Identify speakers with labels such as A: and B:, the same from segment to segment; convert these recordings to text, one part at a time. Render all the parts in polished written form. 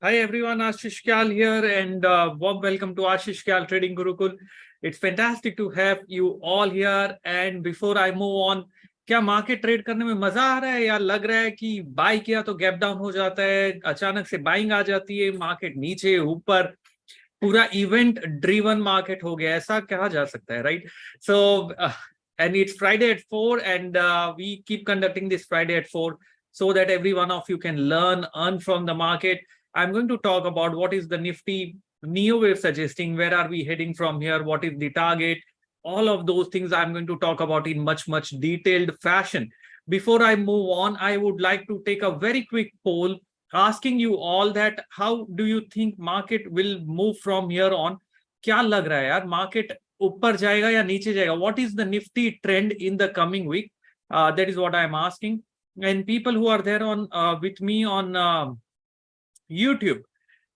A: Hi everyone, Ashish Kyal here and warm welcome to Ashish Kyal Trading Gurukul. It's fantastic to have you all here and before I move on, क्या market trade करने में मजा आ रहा है या लग रहा है कि बाय किया तो गैप डाउन हो जाता है, अचानक से बाइंग आ जाती है, मार्केट नीचे ऊपर पूरा इवेंट ड्रिवन मार्केट हो गया, ऐसा कहा जा सकता है, right? So and it's Friday at 4 and we keep conducting this Friday at 4 so that every one of you can earn from the market. I'm going to talk about what is the Nifty Neo wave suggesting, where are we heading from here, what is the target, all of those things I'm going to talk about in much detailed fashion. Before I move on, I would like to take a very quick poll asking you all that how do you think market will move from here on? क्या लग रहा है यार, market ऊपर जाएगा या नीचे जाएगा? What is the Nifty trend in the coming week? That is what I am asking. And people who are there on with me on YouTube,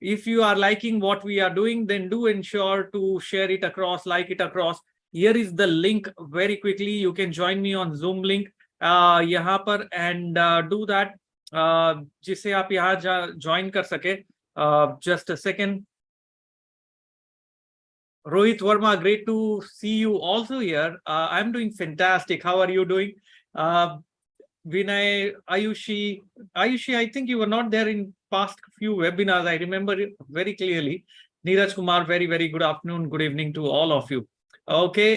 A: if you are liking what we are doing, then do ensure to share it across, like it across. Here is the link very quickly. You can join me on Zoom link यहाँ पर and do that. जिससे आप यहाँ join कर सके. Just a second. Rohit Verma, great to see you also here. I'm doing fantastic. How are you doing? Vinay, Ayushi, I think you were not there in past few webinars. I remember it very clearly. Neeraj Kumar, very good afternoon, good evening to all of you. Okay,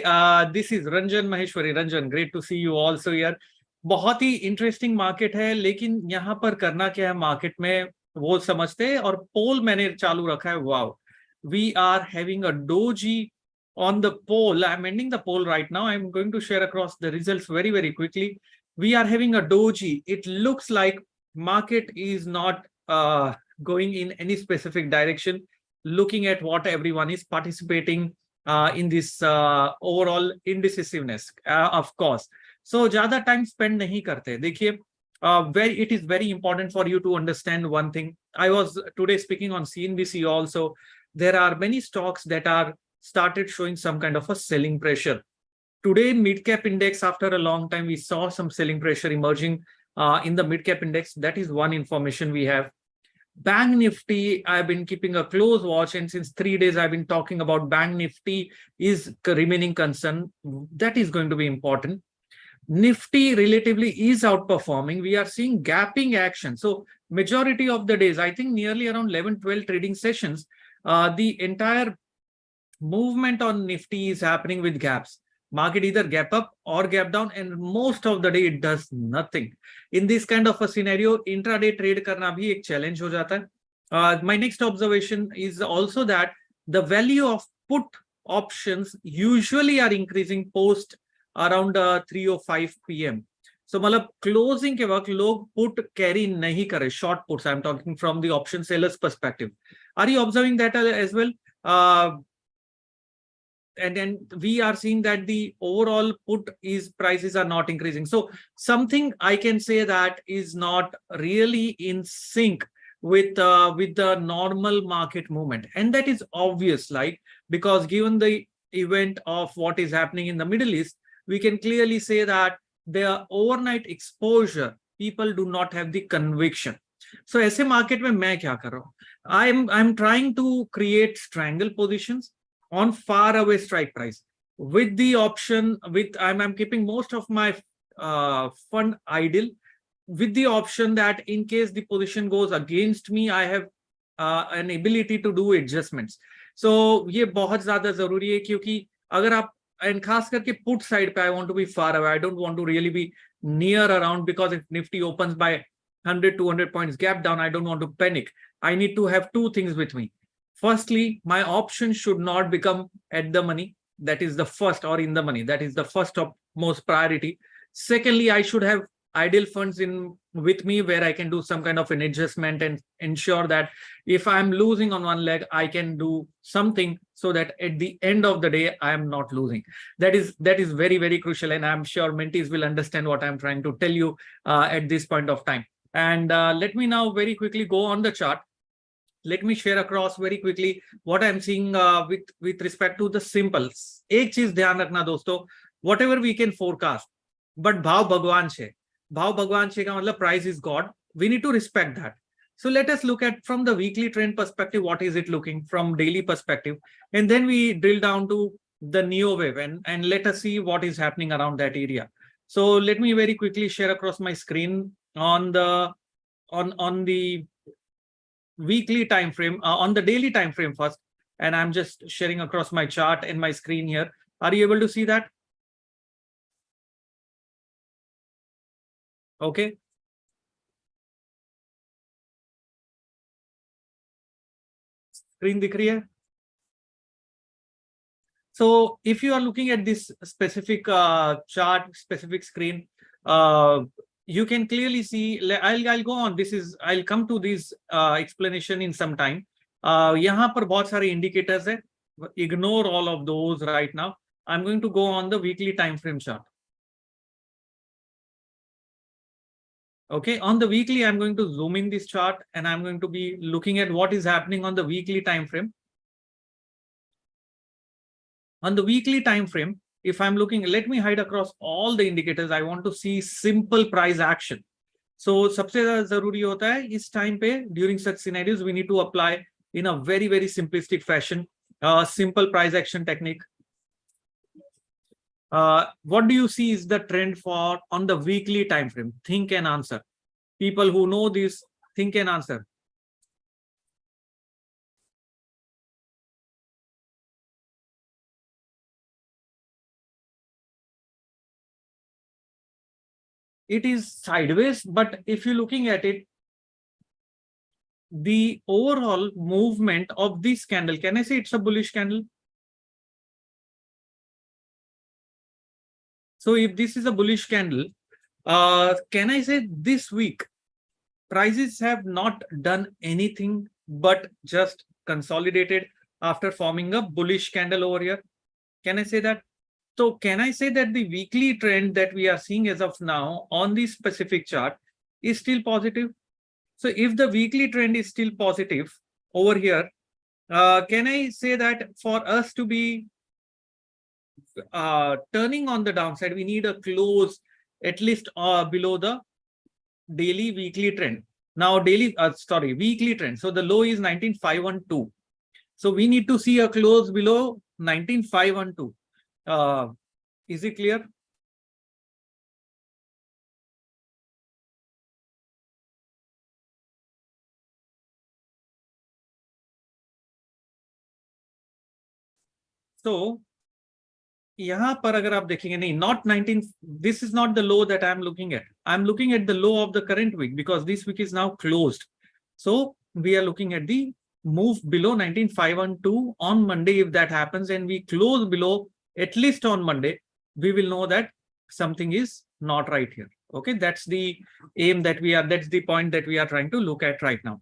A: this is Ranjan Maheshwari. Ranjan, great to see you also here. बहुत ही interesting market है, लेकिन यहाँ पर करना क्या है market में वो समझते हैं. और पोल मैंने चालू रखा है. Wow, we are having a doji on the poll. I'm ending the poll right now. I'm going to share across the results very quickly. We are having a doji. It looks like market is not going in any specific direction, looking at what everyone is participating in this overall indecisiveness, of course. So ज्यादा time spend नहीं करते. देखिए, it is very important for you to understand one thing. I was today speaking on CNBC also. There are many stocks that are started showing some kind of a selling pressure. Today, mid-cap index, after a long time, we saw some selling pressure emerging in the mid-cap index. That is one information we have. Bank Nifty, I've been keeping a close watch, and since 3 days, I've been talking about Bank Nifty is remaining concern. That is going to be important. Nifty relatively is outperforming. We are seeing gapping action. So majority of the days, I think nearly around 11-12 trading sessions, the entire movement on Nifty is happening with gaps. Market either gap up or gap down, and most of the day it does nothing. In this kind of a scenario, intraday trade करना भी एक challenge हो जाता है. My next observation is also that the value of put options usually are increasing post around 3 or 5 p.m. So मतलब closing के वक्त लोग put carry नहीं करे, short puts. I'm talking from the option sellers perspective. Are you observing that as well? And then we are seeing that the overall put prices are not increasing. So something I can say that is not really in sync with the normal market movement, and that is obvious, like, because given the event of what is happening in the Middle East, we can clearly say that the overnight exposure, people do not have the conviction. So ऐसे market में मैं क्या कर रहा हूँ? I'm trying to create strangle positions on far away strike price with the option I'm keeping most of my fund idle with the option that in case the position goes against me, I have an ability to do adjustments. So ये बहुत ज़्यादा ज़रूरी है, क्योंकि अगर आप and खास करके put side पे, I want to be far away. I don't want to really be near around, because if Nifty opens by 100-200 points gap down, I don't want to panic. I need to have two things with me. Firstly, my option should not become at the money. That is the first, or in the money. That is the first of most priority. Secondly, I should have idle funds in with me where I can do some kind of an adjustment and ensure that if I'm losing on one leg, I can do something so that at the end of the day, I am not losing. That is very crucial, and I'm sure mentees will understand what I'm trying to tell you at this point of time. And let me now very quickly go on the chart. Let me share across very quickly what I'm seeing with respect to the simples. एक चीज ध्यान रखना दोस्तों, whatever we can forecast, but भाव भगवान छे. भाव भगवान छे का मतलब price is God. We need to respect that. So let us look at from the weekly trend perspective, what is it looking from daily perspective, and then we drill down to the neo wave and let us see what is happening around that area. So let me very quickly share across my screen on the weekly time frame, on the daily time frame first, and I'm just sharing across my chart and my screen here. Are you able to see that? Okay. Screen दिख रही है? So if you are looking at this specific chart, specific screen, you can clearly see. I'll go on. I'll come to this explanation in some time. यहाँ पर बहुत सारे indicators है. Ignore all of those right now. I'm going to go on the weekly time frame chart. Okay, on the weekly, I'm going to zoom in this chart and I'm going to be looking at what is happening on the weekly time frame. On the weekly time frame, if I'm looking, let me hide across all the indicators. I want to see simple price action. So सबसे ज़्यादा ज़रूरी होता है इस time पे during such scenarios we need to apply in a very simplistic fashion simple price action technique. What do you see is the trend for on the weekly time frame? Think and answer. People who know this, think and answer. It is sideways, but if you're looking at it, the overall movement of this candle, can I say it's a bullish candle? So if this is a bullish candle, can I say this week prices have not done anything but just consolidated after forming a bullish candle over here? Can I say that? So can I say that the weekly trend that we are seeing as of now on this specific chart is still positive? So if the weekly trend is still positive over here, can I say that for us to be turning on the downside, we need a close at least below the daily weekly trend. Now weekly trend. So the low is 19,512. So we need to see a close below 19,512. Is it clear? So यहाँ पर अगर आप देखेंगे नहीं, not 19, this is not the low that I'm looking at. I'm looking at the low of the current week because this week is now closed. So we are looking at the move below 19,512 on Monday. If that happens and we close below at least on Monday, we will know that something is not right here. Okay, that's the aim that we are, that's the point that we are trying to look at right now.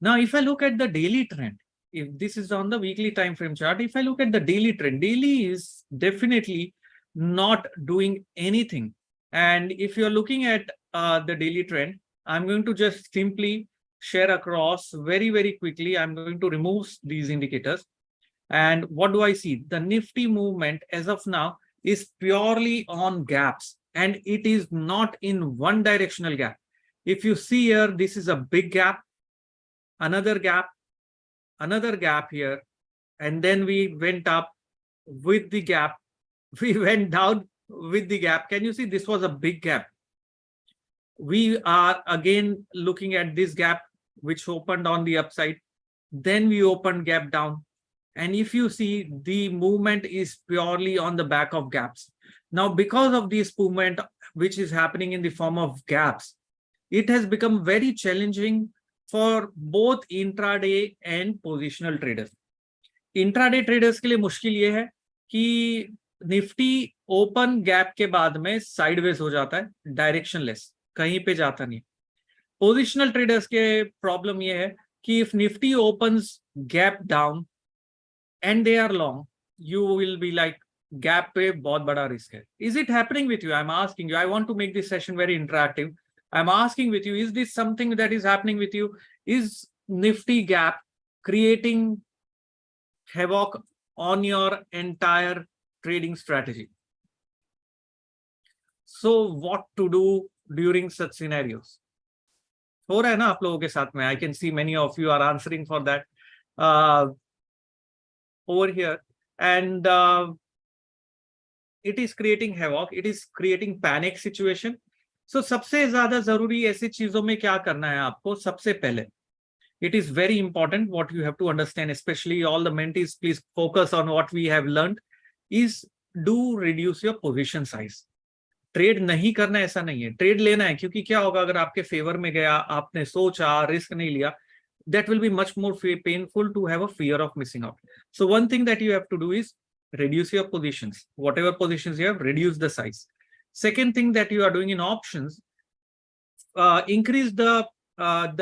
A: Now, if I look at the daily trend, if this is on the weekly time frame chart, if I look at the daily trend, daily is definitely not doing anything. And if you're looking at the daily trend, I'm going to just simply share across very quickly. I'm going to remove these indicators. And what do I see? The Nifty movement as of now is purely on gaps, and it is not in one directional gap. If you see here, this is a big gap, another gap here, and then we went up with the gap, we went down with the gap. Can you see this was a big gap? We are again looking at this gap which opened on the upside, then we opened gap down, and if you see, the movement is purely on the back of gaps. Now because of this movement which is happening in the form of gaps, it has become very challenging for both intraday and positional traders. Intraday traders के लिए मुश्किल ये है कि Nifty open gap के बाद में sideways हो जाता है, डायरेक्शनलेस, कहीं पे जाता नहीं. पोजिशनल ट्रेडर्स के प्रॉब्लम ये है कि if Nifty opens gap down and they are long, you will be like gap पे बहुत बड़ा रिस्क है. Is it happening with you? I am asking you. I want to make this session very interactive. I'm asking with you, is this something that is happening with you? Is Nifty gap creating havoc on your entire trading strategy? So what to do during such scenarios? हो रहा है ना आप लोगों के साथ में? I can see many of you are answering for that over here, and it is creating havoc, it is creating panic situation. So सबसे ज्यादा जरूरी ऐसी चीजों में क्या करना है आपको? सबसे पहले, it is very important what you have to understand, especially all the mentees, please focus on what we have learned, is do reduce your position size. Trade नहीं करना ऐसा नहीं है, ट्रेड लेना है, क्योंकि क्या होगा अगर आपके फेवर में गया, आपने सोचा, रिस्क नहीं लिया, that will be much more painful to have a fear of missing out. So one thing that you have to do is reduce your positions, whatever positions you have, reduce the size. Second thing that you are doing in options, increase the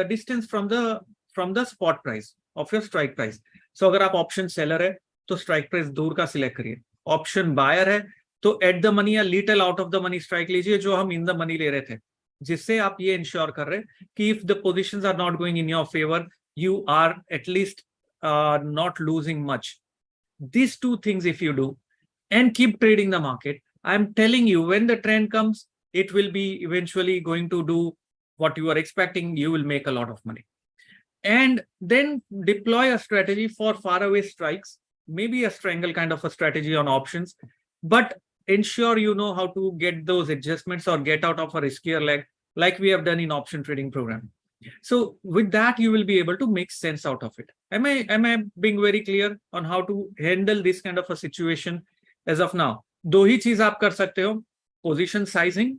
A: distance from the spot price of your strike price. So अगर आप option seller है तो strike price दूर का select करिए, option buyer है तो at the money या little out of the money strike लीजिए जो हम in the money ले रहे थे, जिससे आप ये ensure कर रहे हैं कि if the positions are not going in your favor, you are at least not losing much. These two things if you do and keep trading the market, I'm telling you, when the trend comes, it will be eventually going to do what you are expecting. You will make a lot of money. And then deploy a strategy for faraway strikes, maybe a strangle kind of a strategy on options, but ensure you know how to get those adjustments or get out of a riskier leg, like we have done in option trading program. So with that, you will be able to make sense out of it. Am I being very clear on how to handle this kind of a situation as of now? दो ही चीज आप कर सकते हो, position sizing,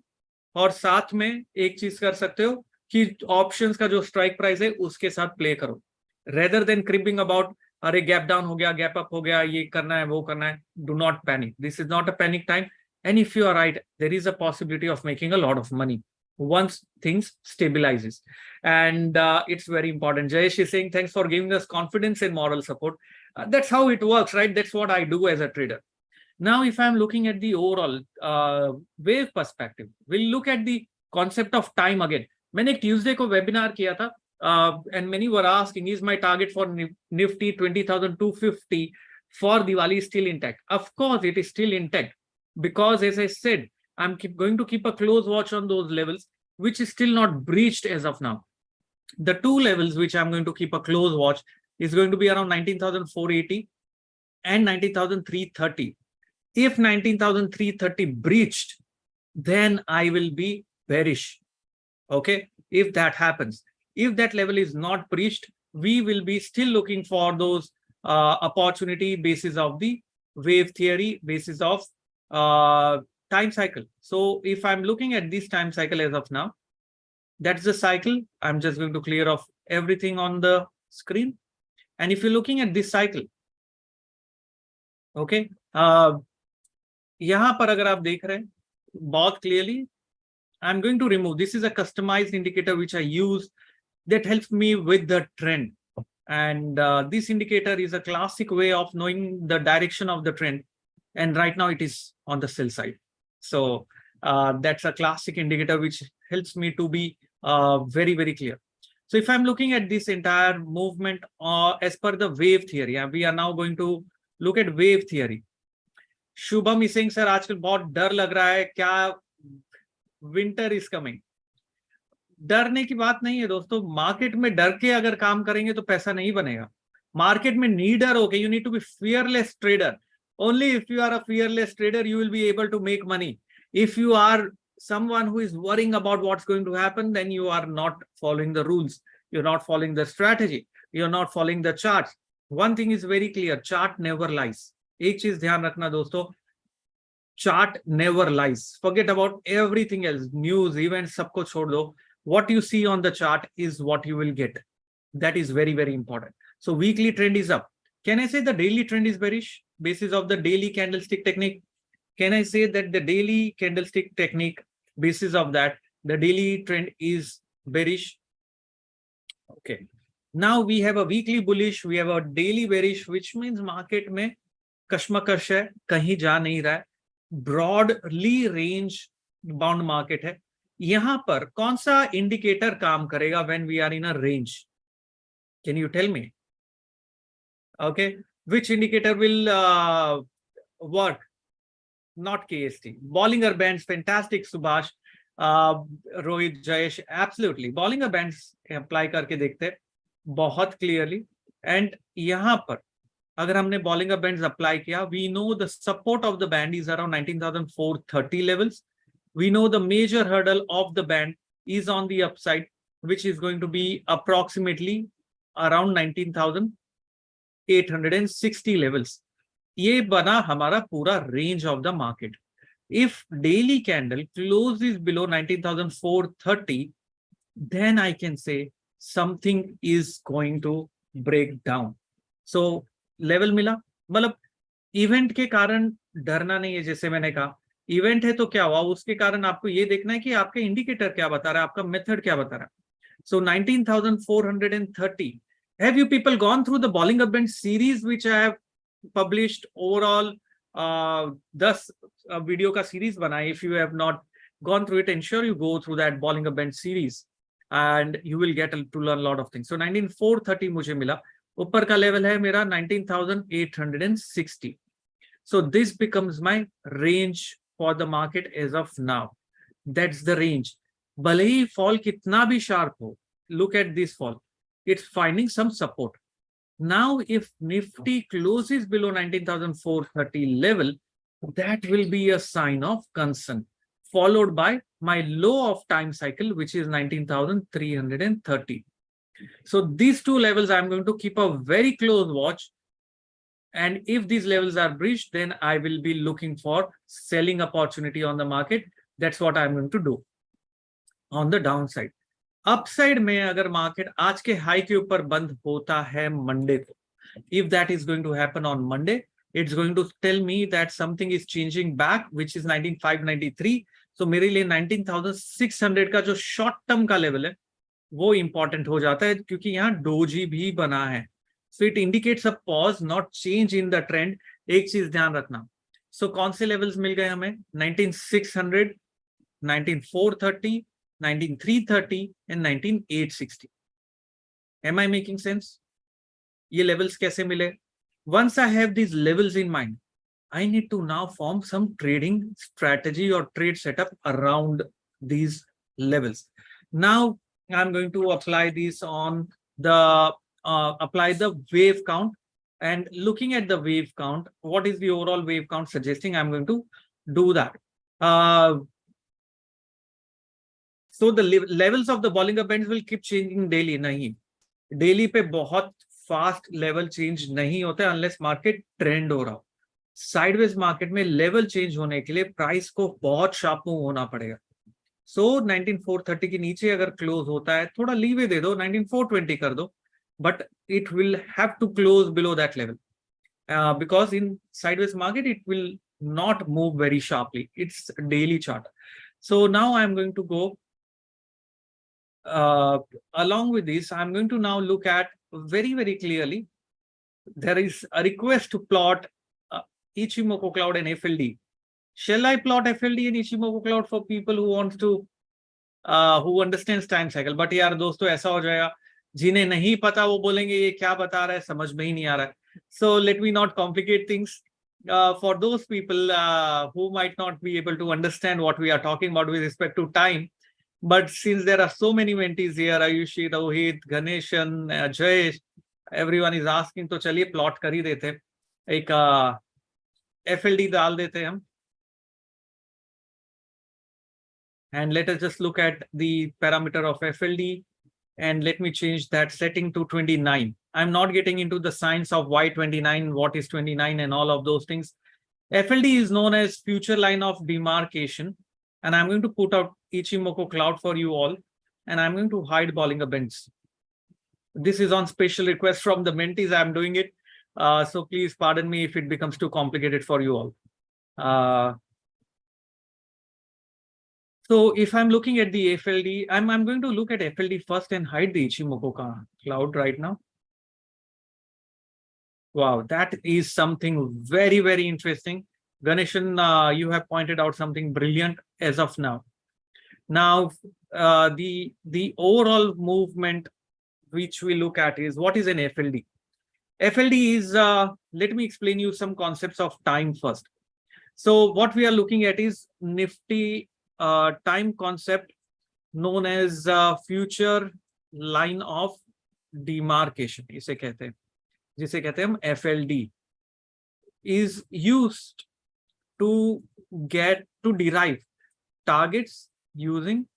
A: और साथ में एक चीज कर सकते हो कि ऑप्शंस का जो स्ट्राइक प्राइस है उसके साथ प्ले करो, रेदर देन क्रिपिंग अबाउट अरे गैप डाउन हो गया, गैप अप हो गया, ये करना है, वो करना है. Do not panic. This is not a panic time. And if you are right, there is a possibility of making a lot of money once things stabilizes. And it's very important. Jayesh is saying thanks for giving us confidence and moral support. That's how it works, right? That's what I do as a trader. Now if I'm looking at the overall wave perspective, we'll look at the concept of time again. मैंने एक Tuesday को webinar किया था, and many were asking, is my target for nifty 20,250 for Diwali still intact? Of course it is still intact, because as I said, I'm going to keep a close watch on those levels, which is still not breached as of now. The two levels which I'm going to keep a close watch is going to be around 19,480 and 19,330. If 19,330 breached, then I will be bearish. Okay, if that happens. If that level is not breached, we will be still looking for those opportunity basis of the wave theory, basis of time cycle. So if I'm looking at this time cycle as of now, that's the cycle. I'm just going to clear off everything on the screen. And if you're looking at this cycle, okay, यहाँ पर अगर आप देख रहे हैं बहुत clearly, I'm going to remove. This is a customized indicator which I use that helps me with the trend. And this indicator is a classic way of knowing the direction of the trend. And right now it is on the sell side. So that's a classic indicator which helps me to be very, very clear. So if I'm looking at this entire movement as per the wave theory, we are now going to look at wave theory. Shubham is saying, sir, आजकल बहुत डर लग रहा है, क्या winter is coming? डरने की बात नहीं है दोस्तों. मार्केट में डर के अगर काम करेंगे तो पैसा नहीं बनेगा. मार्केट में नीडर हो के, you need to be fearless trader. Only if you are a fearless trader, you will be able to make money. If you are someone who is worrying about what's going to happen, then you are not following the rules. You're not following the strategy. You're not following the charts. One thing is very clear, chart never lies. एक चीज ध्यान रखना दोस्तों, chart never lies. Forget about everything else, news, events, सबको छोड़ दो. What you see on the chart is what you will get. That is very, very important. So weekly trend is up. Can I say the daily trend is bearish? Basis of the daily candlestick technique, can I say that the daily candlestick technique, basis of that, the daily trend is bearish? Okay, now we have a weekly bullish, we have a daily bearish, which means market में कश्मकश है, कहीं जा नहीं रहा है, broadly range bound market है. यहाँ पर कौन सा इंडिकेटर काम करेगा when we are in a range? Can you tell me? Okay, which indicator will work? Not KST. Ballinger Bands, fantastic, Subhash. Rohit Jayesh absolutely Bollinger bands apply करके देखते हैं बहुत क्लियरली। एंड यहाँ पर अगर हमने बॉलिंगर बैंड्स अप्लाई किया, we know the support of the band is around 19,430 levels. We know the major hurdle of the band is on the upside which is going to be approximately around 19,860 levels. ये बना हमारा पूरा range of the market. If daily candle closes below 19,430, then I can say something is going to break down. So level मिला, मतलब event के कारण डरना नहीं है। जैसे मैंने कहा इवेंट है तो क्या हुआ, उसके कारण आपको ये देखना है कि आपका इंडिकेटर क्या बता रहा है, आपका मेथड क्या बता रहा है। So 19,430. Have you people gone through the Ballinger Bands series which I have published overall? 10 video का सीरीज बना है। If you have not gone through it, ensure you go through that Ballinger Bands series and you will get to learn a lot of things. So 19,430 मुझे मिला, ऊपर का level है मेरा 19,860. So this becomes my range for the market as of now. That's the range. भले ही fall कितना भी sharp हो, look at this fall, it's finding some support. Now if nifty closes below 19,430 level, that will be a sign of concern, followed by my low of time cycle, which is 19,330. So these two levels I'm going to keep a very close watch, and if these levels are breached, then I will be looking for selling opportunity on the market. That's what I'm going to do on the downside. Upside में अगर market आज के high के ऊपर बंद होता है Monday को, if that is going to happen on Monday, it's going to tell me that something is changing back, which is 19,593. So मेरे लिए 19,600 का जो शॉर्ट टर्म का लेवल है वो इंपॉर्टेंट हो जाता है, क्योंकि यहाँ डोजी भी बना है। So it indicates a pause, not change in the trend. एक चीज ध्यान रखना। सो कौन से लेवल्स मिल गए हमें? 19,600, 19,430, 19,330 and 19,860. Am I making sense? ये levels कैसे मिले? Once I have these levels in mind, I need to now form some trading strategy or trade setup around these levels. Now I'm going to apply this on the apply the wave count, and looking at the wave count, what is the overall wave count suggesting? I'm going to do that. So the levels of the Ballinger Bands will keep changing daily. नहीं, daily पे बहुत fast level change नहीं होता है unless market trend हो रहा हो। Sideways market में level change होने के लिए price को बहुत sharp move होना पड़ेगा। So 19,430 के नीचे अगर close होता है, थोड़ा leeway दे दो, 19,420 कर दो, but it will have to close below that level, because in sideways market it will not move very sharply. It's a daily chart. So now I'm going to go along with this. I'm going to now look at very, very clearly. There is a request to plot Ichimoku cloud and FLD. Shall I plot FLD and Ichimoku cloud for people who want to who understands time cycle? But यार दोस्तों ऐसा हो जाएगा, जिन्हें नहीं पता वो बोलेंगे ये क्या बता रहा है, समझ में ही नहीं आ रहा है. So let me not complicate things. For those people who might not be able to understand what we are talking about with respect to time, but since there are so many mentees here, Ayushi, Rohit, Ganeshan, Jayesh, everyone is asking, तो चलिए plot कर ही देते, एक FLD डाल देते हम. And let us just look at the parameter of FLD, and let me change that setting to 29. I'm not getting into the science of why 29, what is 29 and all of those things. FLD is known as future line of demarcation, and I'm going to put out Ichimoku cloud for you all, and I'm going to hide Ballinger Bands. This is on special request from the mentees. I'm doing it. So please pardon me if it becomes too complicated for you all. So if I'm looking at the FLD, I'm going to look at FLD first and hide the Ichimoku cloud right now. Wow, that is something very, very interesting. Ganeshan, you have pointed out something brilliant as of now. Now, the overall movement which we look at is, what is an FLD? FLD is, let me explain you some concepts of time first. So what we are looking at is Nifty time concept known as future line of demarcation, इसे कहते हैं, जिसे कहते हैं हम FLD, is used to derive targets using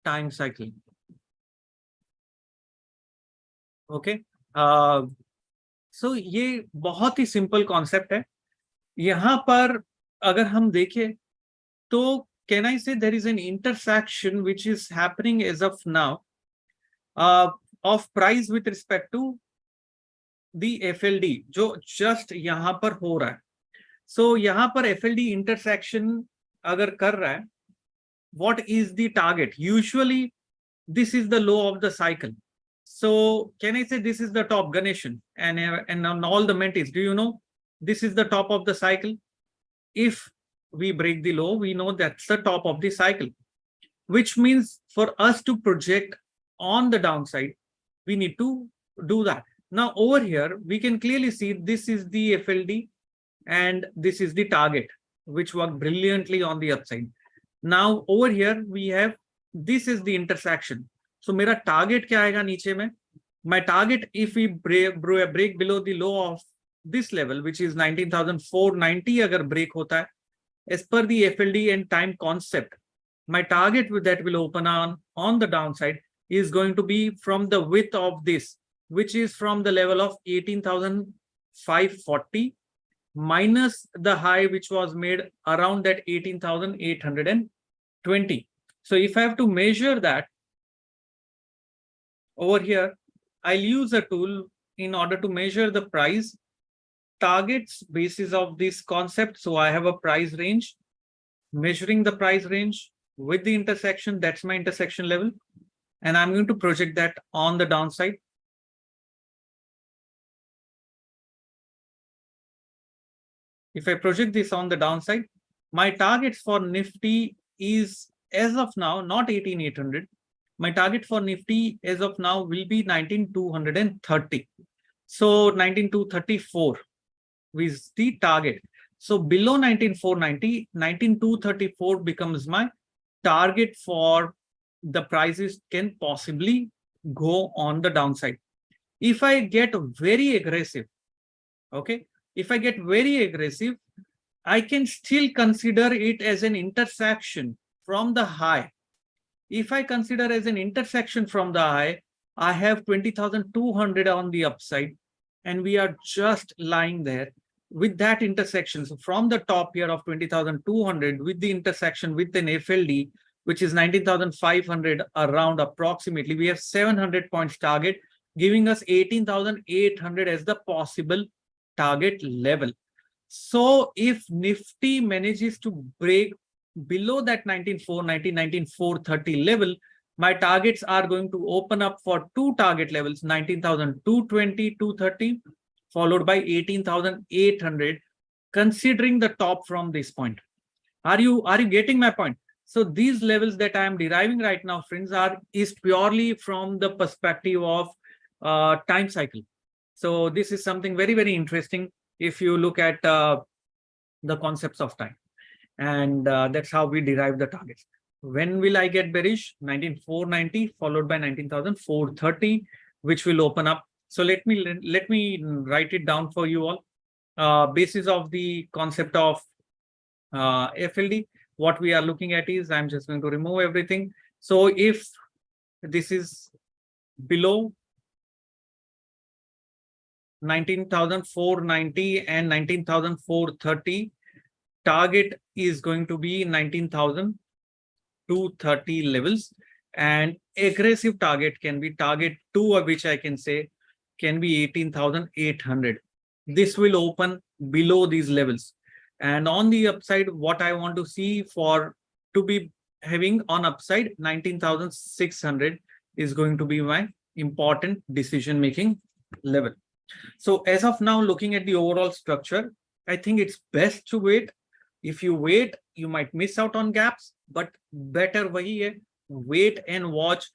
A: time cycle. Okay, so ये बहुत ही simple concept है. यहाँ पर अगर हम देखें तो can I say there is an intersection which is happening as of now of price with respect to the FLD जो just यहाँ पर हो रहा है. So यहाँ पर FLD intersection अगर कर रहा है, what is the target? Usually this is the low of the cycle. So can I say this is the top, Ganeshan, and on all the mentees, do you know this is the top of the cycle? If we break the low, we know that's the top of the cycle, which means for us to project on the downside, we need to do that. Now over here, we can clearly see this is the FLD and this is the target, which worked brilliantly on the upside. Now over here, we have, this is the intersection. So मेरा target क्या आएगा नीचे में? My target, if we break below the low of this level, which is 19,490, अगर break होता है, as per the FLD and time concept, my target that will open on the downside is going to be from the width of this, which is from the level of 18,540 minus the high which was made around that 18,820. So if I have to measure that over here, I'll use a tool in order to measure the price targets basis of this concept. So I have a price range, measuring the price range with the intersection, that's my intersection level, and I'm going to project that on the downside. If I project this on the downside, my targets for Nifty is as of now not 18,800. My target for Nifty as of now will be 19,230. So 19,234 is the target. So below 19,490, 19,234 becomes my target for the prices can possibly go on the downside. If I get very aggressive, okay, if I get very aggressive, I can still consider it as an intersection from the high. If I consider as an intersection from the high, I have 20,200 on the upside, and we are just lying there with that intersection. So from the top here of 20,200 with the intersection with an FLD, which is 19,500 around approximately, we have 700 points target, giving us 18,800 as the possible target level. So if Nifty manages to break below that 19,490, 19,430 level, my targets are going to open up for two target levels, 19,220, 230, followed by 18,800, considering the top from this point. Are you getting my point? So these levels that I am deriving right now, friends, is purely from the perspective of time cycle. So this is something very, very interesting if you look at the concepts of time. And that's how we derive the targets. When will I get bearish? 19,490 followed by 19,430, which will open up. So let me write it down for you all. Basis of the concept of FLD, what we are looking at is, I'm just going to remove everything. So if this is below 19,490 and 19,430, target is going to be 19,230 levels, and aggressive target can be target 2, which I can say can be 18,800. This will open below these levels, and on the upside, what I want to see for to be having on upside 19,600 is going to be my important decision making level. So as of now, looking at the overall structure, I think it's best to wait. If you wait, you might miss out on gaps, but better वही है, wait and watch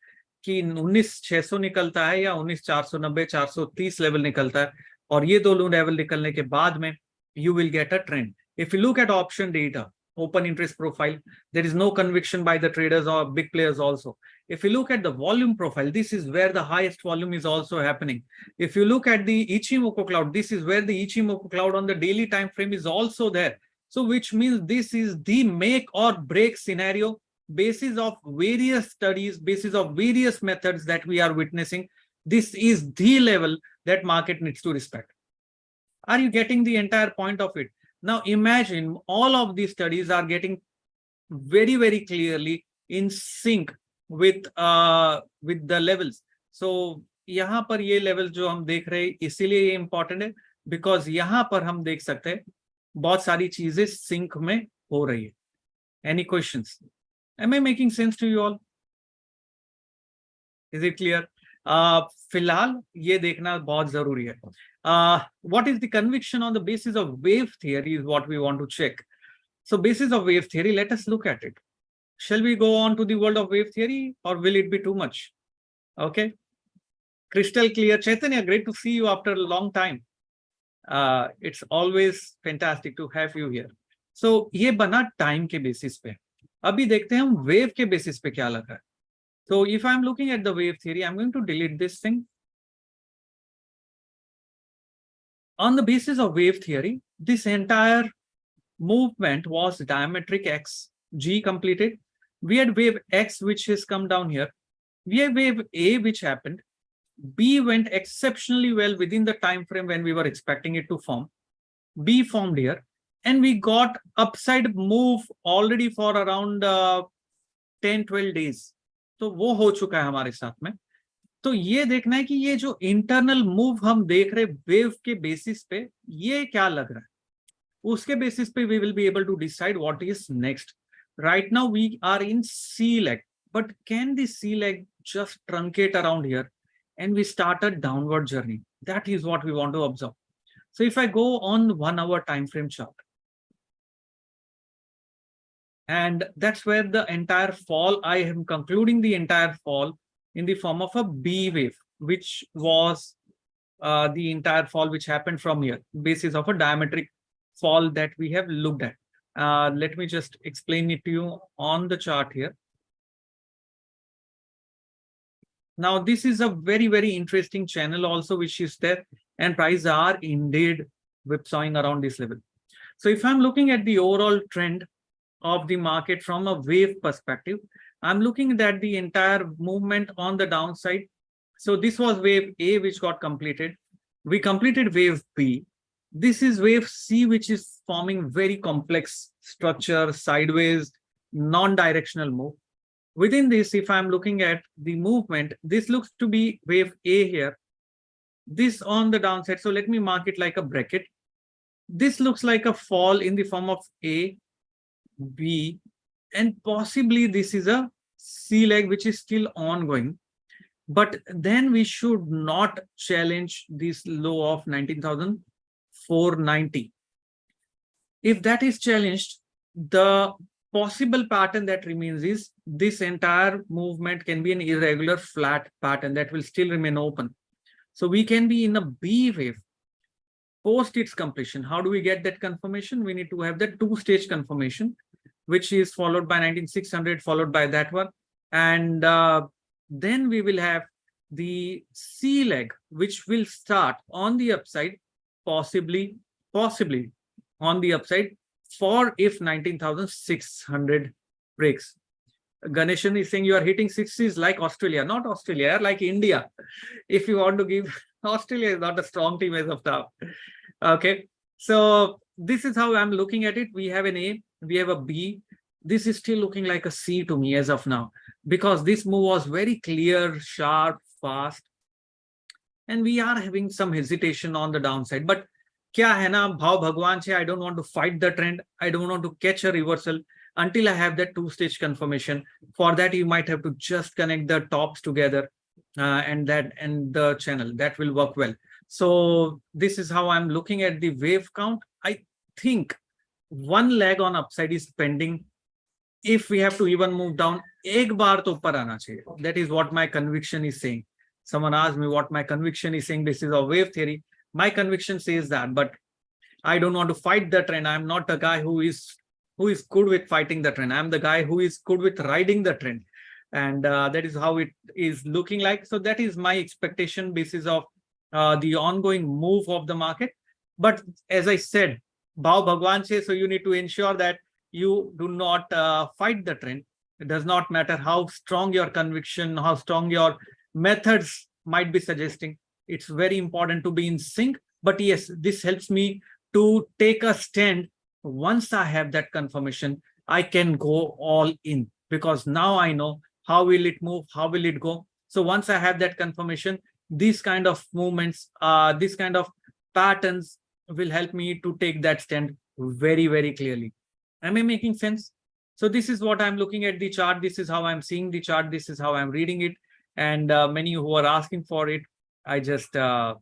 A: कि 19,600 निकलता है या 19,490, 430 level निकलता है, और ये दोनों लेवल निकलने के बाद में you will get a trend. If you look at option data, open interest profile. There is no conviction by the traders or big players also. If you look at the volume profile, this is where the highest volume is also happening. If you look at the Ichimoku cloud, this is where the Ichimoku cloud on the daily time frame is also there. So which means this is the make or break scenario, basis of various studies, basis of various methods that we are witnessing. This is the level that market needs to respect. Are you getting the entire point of it? Now imagine all of these studies are getting very, very clearly in sync with the levels. So यहाँ पर ये level जो हम देख रहे हैं इसीलिए ये इम्पोर्टेंट है, बिकॉज यहाँ पर हम देख सकते हैं बहुत सारी चीजें सिंक में हो रही है. Any questions? Am I making sense to you all? Is it clear? फिलहाल ये देखना बहुत जरूरी है. What is the conviction on the basis of wave theory is what we want to check. So basis of wave theory, let us look at it. Shall we go on to the world of wave theory or will it be too much? Okay. Crystal clear. Chaitanya, great to see you after a long time. It's always fantastic to have you here. So ये बना time के basis पे. अभी देखते हैं हम wave के basis पे क्या लग रहा है. So if I'm looking at the wave theory, I'm going to delete this thing. On the basis of wave theory, this entire movement was diametric X, G completed. We had wave X, which has come down here. We have wave A, which happened. B went exceptionally well within the time frame when we were expecting it to form. B formed here. And we got upside move already for around 10-12 days. तो वो हो चुका है हमारे साथ में. तो ये देखना है कि ये जो इंटरनल मूव हम देख रहे वेव के बेसिस पे ये क्या लग रहा है, उसके बेसिस पे we will be able to decide what is next. Right now we are in C leg, but can the C leg just truncate around here and we start a downward journey? That is what we want to observe. So if I go on 1 hour time frame chart, and that's where the entire fall, I am concluding the entire fall in the form of a B wave, which was the entire fall which happened from here, basis of a diametric fall that we have looked at. Let me just explain it to you on the chart here. Now, this is a very, very interesting channel also, which is there, and prices are indeed whipsawing around this level. So if I'm looking at the overall trend of the market from a wave perspective, I'm looking at the entire movement on the downside. So this was wave A, which got completed. We completed wave B. This is wave C, which is forming very complex structure, sideways, non-directional move. Within this, if I'm looking at the movement, this looks to be wave A here. This on the downside. So let me mark it like a bracket. This looks like a fall in the form of A, B, and possibly this is a C leg, which is still ongoing. But then we should not challenge this low of 19,490. If that is challenged, the possible pattern that remains is this entire movement can be an irregular flat pattern that will still remain open. So we can be in a B wave post its completion. How do we get that confirmation? We need to have the two-stage confirmation, which is followed by 19,600, followed by that one. And then we will have the C leg, which will start on the upside, possibly on the upside for if 19,600 breaks. Ganeshan is saying you are hitting 60s like Australia, not Australia, like India. If you want to give, Australia is not a strong team as of now. Okay, so this is how I'm looking at it. We have an A, we have a B. This is still looking like a C to me as of now, because this move was very clear, sharp, fast, and we are having some hesitation on the downside. But kya hai na, bhav bhagwan che, I don't want to fight the trend. I don't want to catch a reversal until I have that two-stage confirmation. For that, you might have to just connect the tops together and the channel. That will work well. So this is how I'm looking at the wave count. I think one leg on upside is pending. If we have to even move down, ek bar to upar aana chahiye. That is what my conviction is saying. Someone asked me what my conviction is saying. This is a wave theory. My conviction says that, but I don't want to fight the trend. I'm not a guy who is who is good with fighting the trend. I'm the guy who is good with riding the trend. And that is how it is looking like. So that is my expectation basis of the ongoing move of the market. But as I said, Bhav Bhagwan says, so you need to ensure that you do not fight the trend. It does not matter how strong your conviction, how strong your methods might be suggesting. It's very important to be in sync. But yes, this helps me to take a stand. Once I have that confirmation, I can go all in, because now I know how will it move, how will it go. So once I have that confirmation, these kind of movements, these kind of patterns will help me to take that stand very, very clearly. Am I making sense? So this is what I'm looking at the chart. This is how I'm seeing the chart. This is how I'm reading it. And many who are asking for it, I just told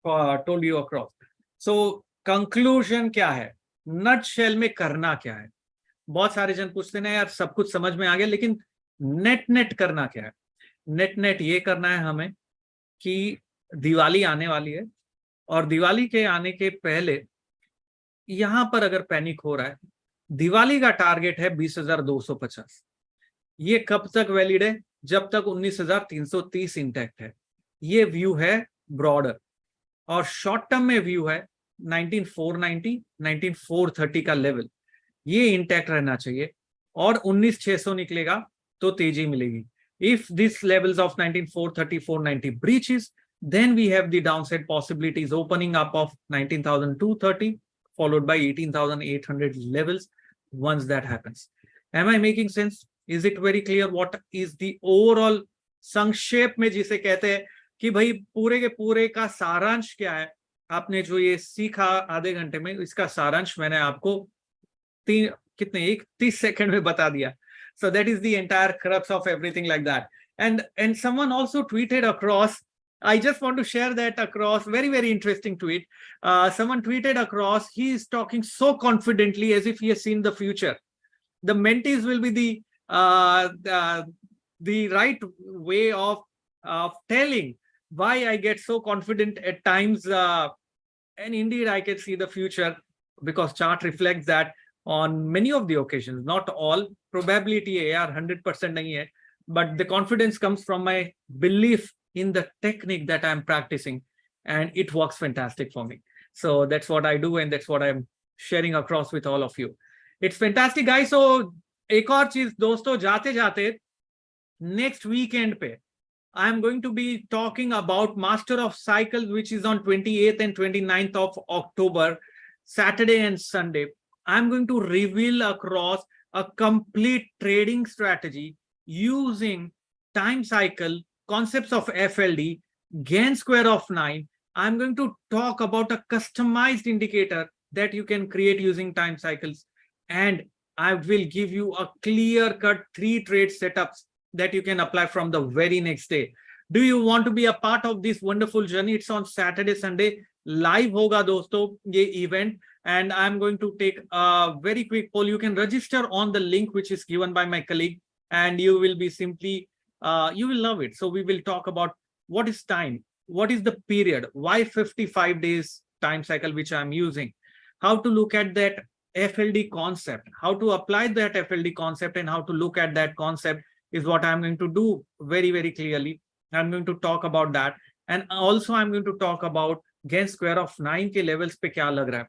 A: you across. So conclusion क्या है? Nutshell में करना क्या है? बहुत सारे जन पूछते हैं यार सब कुछ समझ में आ गया, लेकिन नेट करना क्या है? नेट ये करना है हमें कि दिवाली आने वाली है, और दिवाली के आने के पहले यहां पर अगर पैनिक हो रहा है, दिवाली का टारगेट है 20,250। ये कब तक वैलिड है? जब तक 19,330 इंटैक्ट है। ये व्यू है ब्रॉडर, और शॉर्ट टर्म में व्यू है 19,490 19,430 का लेवल, ये इंटैक्ट रहना चाहिए, और 19,600 निकलेगा तो तेजी मिलेगी। If this levels of 19,430 490 breaches, then we have the downside possibilities opening up of 19,230 followed by 18,800 levels once that happens. Am I making sense? Is it very clear? What is the overall संक्षेप में जिसे कहते हैं कि भाई पूरे के पूरे का सारांश क्या है? आपने जो ये सीखा आधे घंटे में, इसका सारांश मैंने आपको 30 सेकंड में बता दिया. So that is the entire crux of everything like that. And someone also tweeted across. I just want to share that across. Very, very interesting tweet. Someone tweeted across. He is talking so confidently as if he has seen the future. The mentees will be the right way of telling why I get so confident at times. And indeed, I can see the future because chart reflects that on many of the occasions. Not all. Probability है यार 100% नहीं है. But the confidence comes from my belief in the technique that I'm practicing, and it works fantastic for me. So that's what I do, and that's what I'm sharing across with all of you. It's fantastic, guys. So एक और चीज दोस्तों, जाते जाते next weekend पे I'm going to be talking about Master of Cycles, which is on 28th and 29th of October, Saturday and Sunday. I'm going to reveal across a complete trading strategy using time cycle, concepts of FLD, gann square of 9. I'm going to talk about a customized indicator that you can create using time cycles. And I will give you a clear-cut 3 trade setups that you can apply from the very next day. Do you want to be a part of this wonderful journey? It's on Saturday, Sunday. Live hoga dosto ye event. And I'm going to take a very quick poll. You can register on the link which is given by my colleague, and you will be simply, you will love it. So we will talk about what is time, what is the period, why 55 days time cycle which I'm using, how to look at that FLD concept, how to apply that FLD concept, and how to look at that concept is what I'm going to do very, very clearly. I'm going to talk about that. And also I'm going to talk about gann square of 9 ke levels pe kya lag raha hai.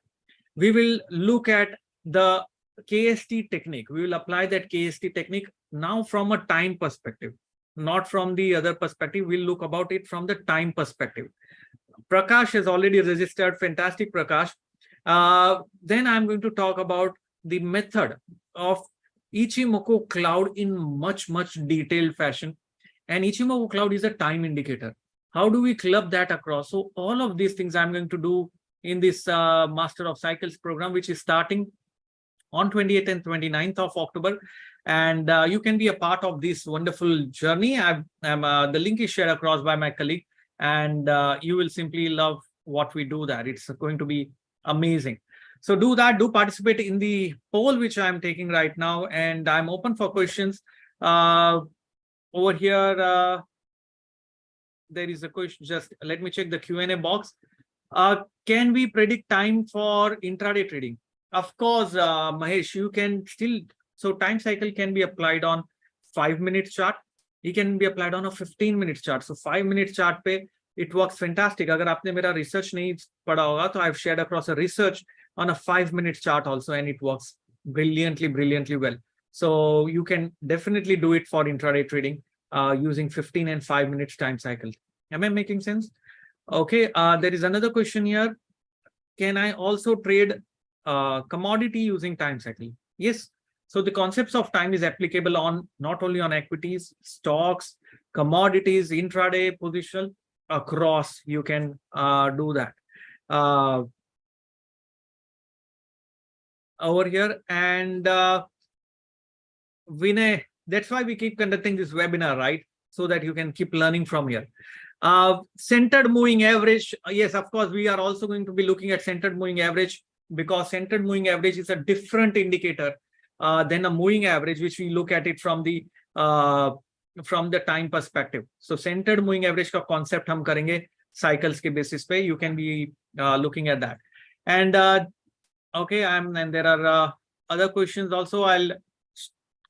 A: We will look at the KST technique. We will apply that KST technique now from a time perspective, not from the other perspective. We'll look about it from the time perspective. Prakash has already registered. Fantastic, Prakash. Then I'm going to talk about the method of Ichimoku cloud in much, much detailed fashion. And Ichimoku cloud is a time indicator. How do we club that across? So all of these things I'm going to do in this Master of Cycles program, which is starting on 28th and 29th of October. And you can be a part of this wonderful journey. The link is shared across by my colleague, and you will simply love what we do there. It's going to be amazing. So do that, do participate in the poll, which I'm taking right now, and I'm open for questions. Over here, there is a question. Just let me check the Q&A box. Can we predict time for intraday trading? Of course, Mahesh, you can still, so time cycle can be applied on 5 minute chart. It can be applied on a 15 minute chart. So 5 minute chart पे it works fantastic. अगर आपने मेरा research नहीं पढ़ा होगा तो I've shared across a research on a 5 minute chart also, and it works brilliantly well. So you can definitely do it for intraday trading using 15 and 5 minutes time cycle. Am I making sense? Okay, there is another question here. Can I also trade commodity using time cycle? Yes. So the concepts of time is applicable on not only on equities, stocks, commodities, intraday, positional, across. You can do that over here. And Vinay, that's why we keep conducting this webinar, right? So that you can keep learning from here. Centered moving average. Yes, of course, we are also going to be looking at centered moving average, because centered moving average is a different indicator than a moving average, which we look at it from the time perspective. So centered moving average का concept हम करेंगे cycles के basis पे. You can be looking at that. And okay, and there are other questions also.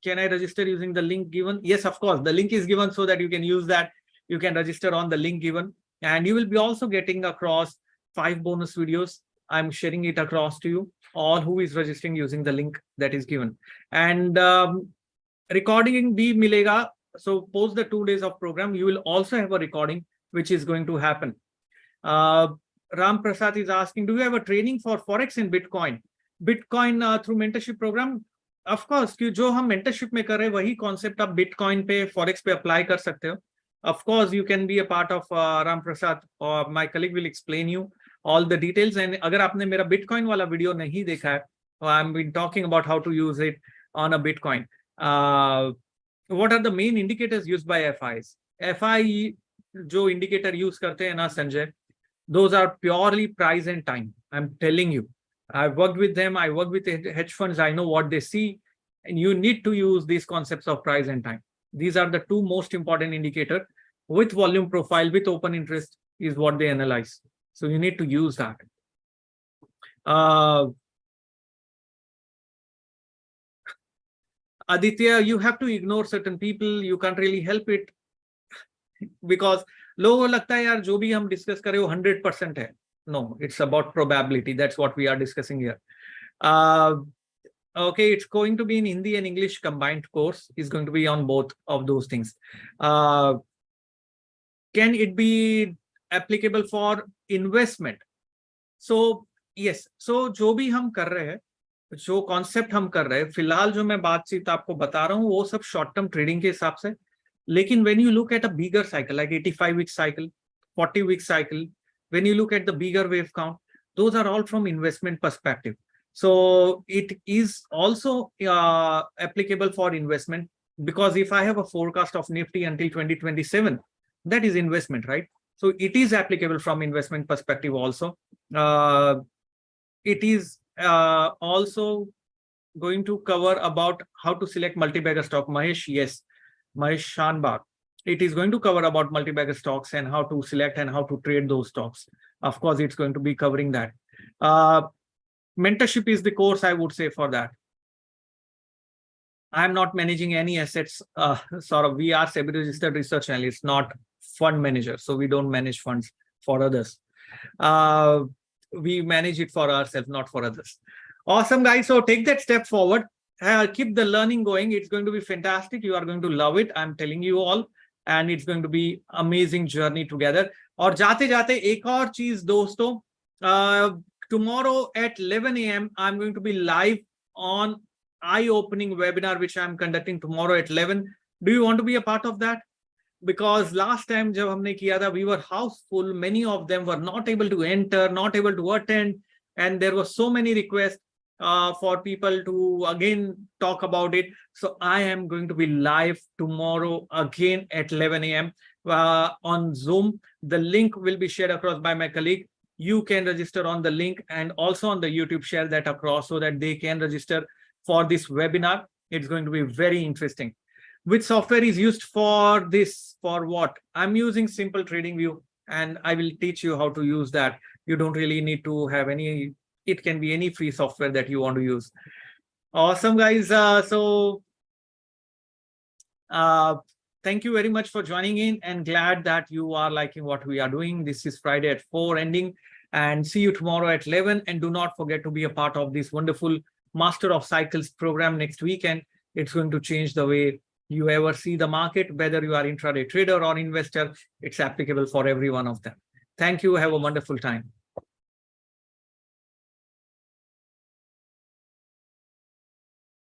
A: Can I register using the link given? Yes, of course, the link is given so that you can use that. You can register on the link given, and you will be also getting across 5 bonus videos. I'm sharing it across to you, all who is registering using the link that is given. And recording bhi milega. So post the 2 days of program, you will also have a recording, which is going to happen. Ram Prasad is asking, do you have a training for Forex and Bitcoin? Bitcoin through mentorship program? Of course, कि जो हम mentorship में कर रहे हैं वही concept आप Bitcoin पे Forex पे apply कर सकते हो. Of course, you can be a part of Ram Prasad, or my colleague will explain you all the details. And अगर आपने मेरा Bitcoin वाला video नहीं देखा है, I've been talking about how to use it on a Bitcoin. What are the main indicators used by FIs? FI जो indicator use करते हैं ना Sanjay, those are purely price and time. I'm telling you, I've worked with them. I work with hedge funds. I know what they see, and you need to use these concepts of price and time. These are the 2 most important indicators. With volume profile, with open interest is what they analyze. So you need to use that. Aditya, you have to ignore certain people. You can't really help it, because लोगों को लगता है यार जो भी हम discuss करें वो 100% है. No, it's about probability. That's what we are discussing here. Okay, it's going to be in Hindi and English combined course. It's going to be on both of those things. Can it be applicable for investment? So yes. So जो भी हम कर रहे हैं, जो concept हम कर रहे हैं, फिलहाल जो मैं बातचीत आपको बता रहा हूँ वो सब शॉर्ट टर्म ट्रेडिंग के हिसाब से. लेकिन when you look at a bigger cycle like 85-week cycle, 40-week cycle, when you look at the bigger wave count, those are all from investment perspective. So it is also applicable for investment, because if I have a forecast of Nifty until 2027, that is investment, right? So it is applicable from investment perspective also. It is also going to cover about how to select multi-bagger stock. Mahesh, yes, Mahesh Shanbag. It is going to cover about multi-bagger stocks and how to select and how to trade those stocks. Of course, it's going to be covering that. Mentorship is the course I would say for that. I'm not managing any assets. We are SEBI registered research analysts, not fund manager. So we don't manage funds for others. We manage it for ourselves, not for others. Awesome, guys. So take that step forward. Keep the learning going. It's going to be fantastic. You are going to love it. I'm telling you all. And it's going to be amazing journey together. और जाते जाते एक और चीज दोस्तों, tomorrow at 11 a.m. I'm going to be live on eye-opening webinar which I'm conducting tomorrow at 11. Do you want to be a part of that? Because last time जब हमने किया था, we were houseful. Many of them were not able to enter, not able to attend, and there were so many requests for people to again talk about it. So I am going to be live tomorrow again at 11 a.m. On Zoom. The link will be shared across by my colleague. You can register on the link, and also on the YouTube, share that across so that they can register for this webinar. It's going to be very interesting. Which software is used for this? For what? I'm using Simple Trading View, and I will teach you how to use that. You don't really need to have any it can be any free software that you want to use. Awesome, guys. Thank you very much for joining in, and glad that you are liking what we are doing. This is Friday at 4 ending, and see you tomorrow at 11. And do not forget to be a part of this wonderful Master of Cycles program next weekend. It's going to change the way you ever see the market, whether you are intraday trader or investor. It's applicable for every one of them. Thank you. Have a wonderful time.